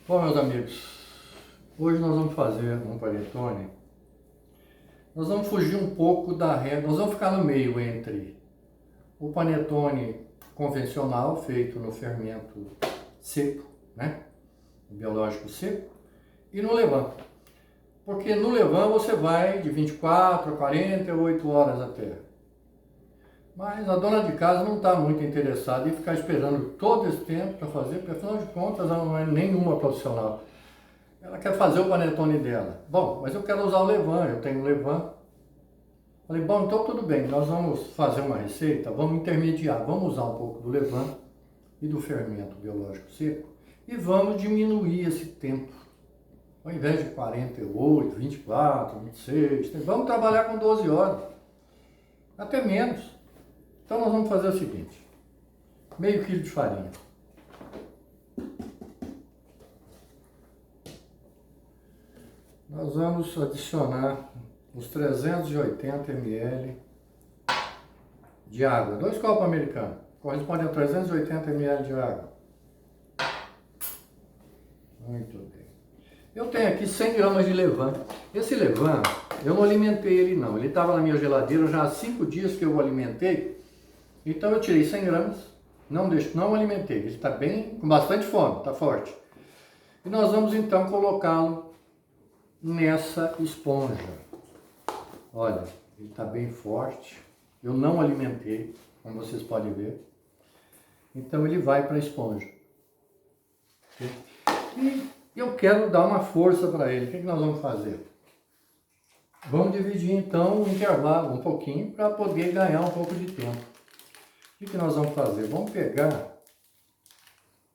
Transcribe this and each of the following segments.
Bom, meus amigos, hoje nós vamos fazer um panetone. Nós vamos fugir um pouco da regra, nós vamos ficar no meio entre o panetone convencional, feito no fermento seco, né? O biológico seco, e no levain. Porque no levain você vai de 24 a 48 horas até. Mas a dona de casa não está muito interessada em ficar esperando todo esse tempo para fazer, porque afinal de contas ela não é nenhuma profissional. Ela quer fazer o panetone dela. Bom, mas eu quero usar o levain, eu tenho levain. Falei, bom, então tudo bem, nós vamos fazer uma receita, vamos intermediar, vamos usar um pouco do levain e do fermento biológico seco e vamos diminuir esse tempo. Ao invés de 48, 24, 26, vamos trabalhar com 12 horas, até menos. Então nós vamos fazer o seguinte, meio quilo de farinha. Nós vamos adicionar os 380 ml de água, 2 copos americanos, corresponde a 380 ml de água. Muito bem. Eu tenho aqui 100 gramas de levain. Esse levain, eu não alimentei ele não, ele estava na minha geladeira já há 5 dias que eu o alimentei, então eu tirei 100 gramas, não alimentei, ele está bem, com bastante fome, está forte. E nós vamos então colocá-lo nessa esponja. Olha, ele está bem forte, eu não alimentei, como vocês podem ver. Então ele vai para a esponja. E eu quero dar uma força para ele. O que nós vamos fazer? Vamos dividir então o intervalo um pouquinho para poder ganhar um pouco de tempo. O que nós vamos fazer? Vamos pegar,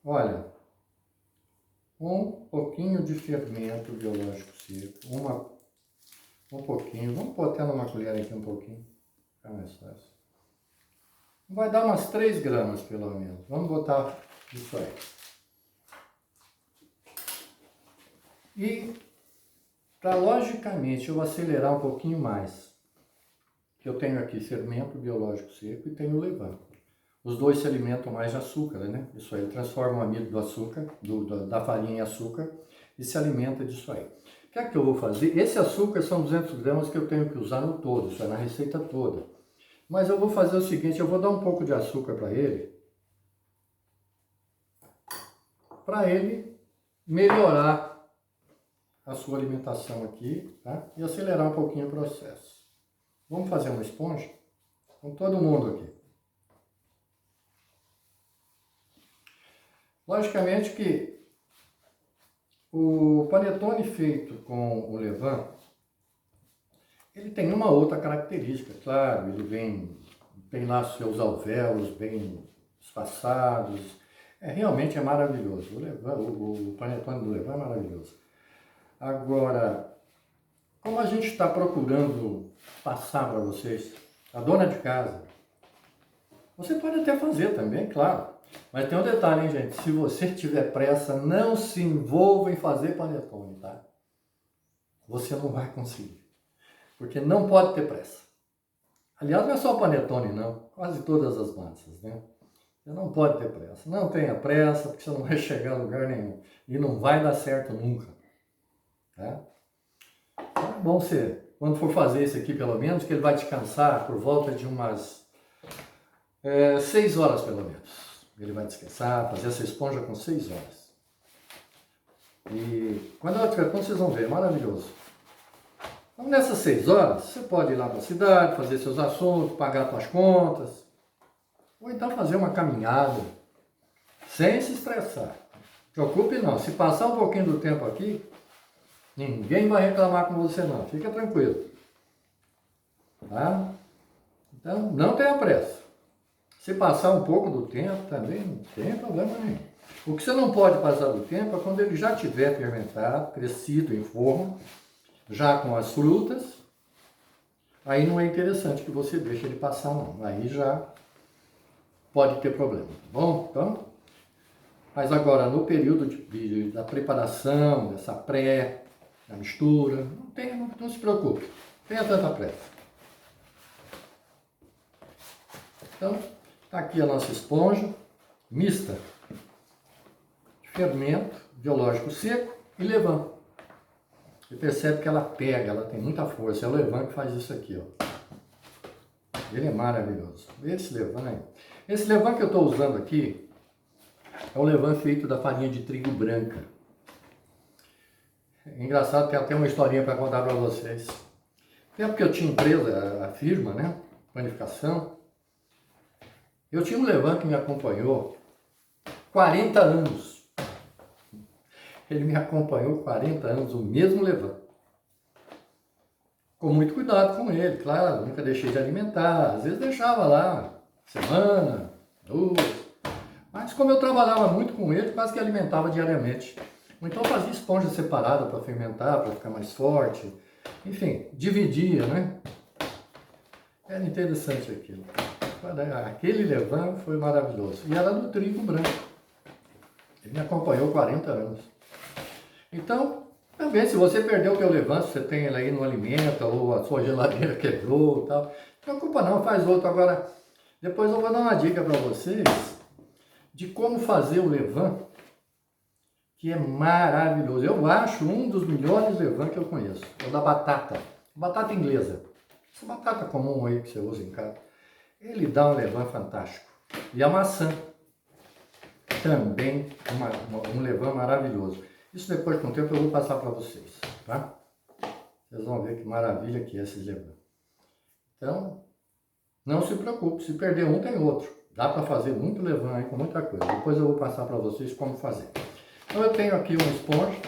olha, um pouquinho de fermento biológico seco, um pouquinho, vamos pôr até numa colher aqui um pouquinho, fica mais fácil. Vai dar umas 3 gramas pelo menos, vamos botar isso aí. E para logicamente eu acelerar um pouquinho mais, que eu tenho aqui fermento biológico seco e tenho levain. Os dois se alimentam mais de açúcar, né? Isso aí transforma o amido do açúcar, da farinha em açúcar e se alimenta disso aí. O que é que eu vou fazer? Esse açúcar são 200 gramas que eu tenho que usar no todo, isso é na receita toda. Mas eu vou fazer o seguinte, eu vou dar um pouco de açúcar para ele melhorar a sua alimentação aqui, tá? E acelerar um pouquinho o processo. Vamos fazer uma esponja com todo mundo aqui. Logicamente que o panetone feito com o levain, ele tem uma outra característica, claro, ele tem lá seus alvéolos bem espaçados, realmente é maravilhoso, o panetone do levain é maravilhoso. Agora, como a gente está procurando passar para vocês, a dona de casa, você pode até fazer também, claro. Mas tem um detalhe, hein, gente? Se você tiver pressa, não se envolva em fazer panetone, tá? Você não vai conseguir. Porque não pode ter pressa. Aliás, não é só panetone, não. Quase todas as massas, né? Você não pode ter pressa. Não tenha pressa, porque você não vai chegar a lugar nenhum. E não vai dar certo nunca. Tá? Então é bom você, quando for fazer esse aqui, pelo menos, que ele vai descansar por volta de umas 6 horas, pelo menos. Ele vai descansar, fazer essa esponja com 6 horas. E quando ela estiver pronta, vocês vão ver, é maravilhoso. Então, nessas 6 horas, você pode ir lá para a cidade, fazer seus assuntos, pagar suas contas. Ou então fazer uma caminhada, sem se estressar. Não se preocupe não, se passar um pouquinho do tempo aqui, ninguém vai reclamar com você não, fica tranquilo. Tá? Então, não tenha pressa. Se passar um pouco do tempo também não tem problema nenhum. O que você não pode passar do tempo é quando ele já tiver fermentado, crescido em forma, já com as frutas, aí não é interessante que você deixe ele passar não, aí já pode ter problema, tá bom? Então, mas agora no período da preparação, dessa da mistura, não se preocupe, não tenha tanta pressa. Então, está aqui a nossa esponja mista de fermento biológico seco e levain. Você percebe que ela pega, ela tem muita força. É o levain que faz isso aqui, ó. Ele é maravilhoso. Esse levain que eu estou usando aqui é o levain feito da farinha de trigo branca. É engraçado, tem até uma historinha para contar para vocês. Tempo que eu tinha empresa, a firma, né? Panificação. Eu tinha um levain que me acompanhou 40 anos. Ele me acompanhou 40 anos, o mesmo levain. Com muito cuidado com ele, claro, nunca deixei de alimentar. Às vezes deixava lá, semana, 2. Mas como eu trabalhava muito com ele, quase que alimentava diariamente. Ou então fazia esponja separada para fermentar, para ficar mais forte. Enfim, dividia, né? Era interessante aquilo. Aquele levain foi maravilhoso. E era do trigo branco. Ele me acompanhou 40 anos. Então, também se você perdeu o teu levain, se você tem ele aí, não alimenta, ou a sua geladeira quebrou e tal, não preocupa não, faz outro. Agora, depois eu vou dar uma dica para vocês de como fazer o levain, que é maravilhoso. Eu acho um dos melhores levain que eu conheço. É o da batata inglesa. Essa batata comum aí que você usa em casa. Ele dá um levain fantástico. E a maçã também um levain maravilhoso. Isso depois com o tempo eu vou passar para vocês, tá? Vocês vão ver que maravilha que é esse levain. Então, não se preocupe, se perder um tem outro. Dá para fazer muito levain aí com muita coisa. Depois eu vou passar para vocês como fazer. Então eu tenho aqui uma esponja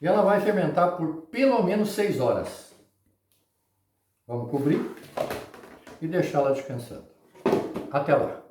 e ela vai fermentar por pelo menos 6 horas. Vamos cobrir e deixá-la descansando. Até lá!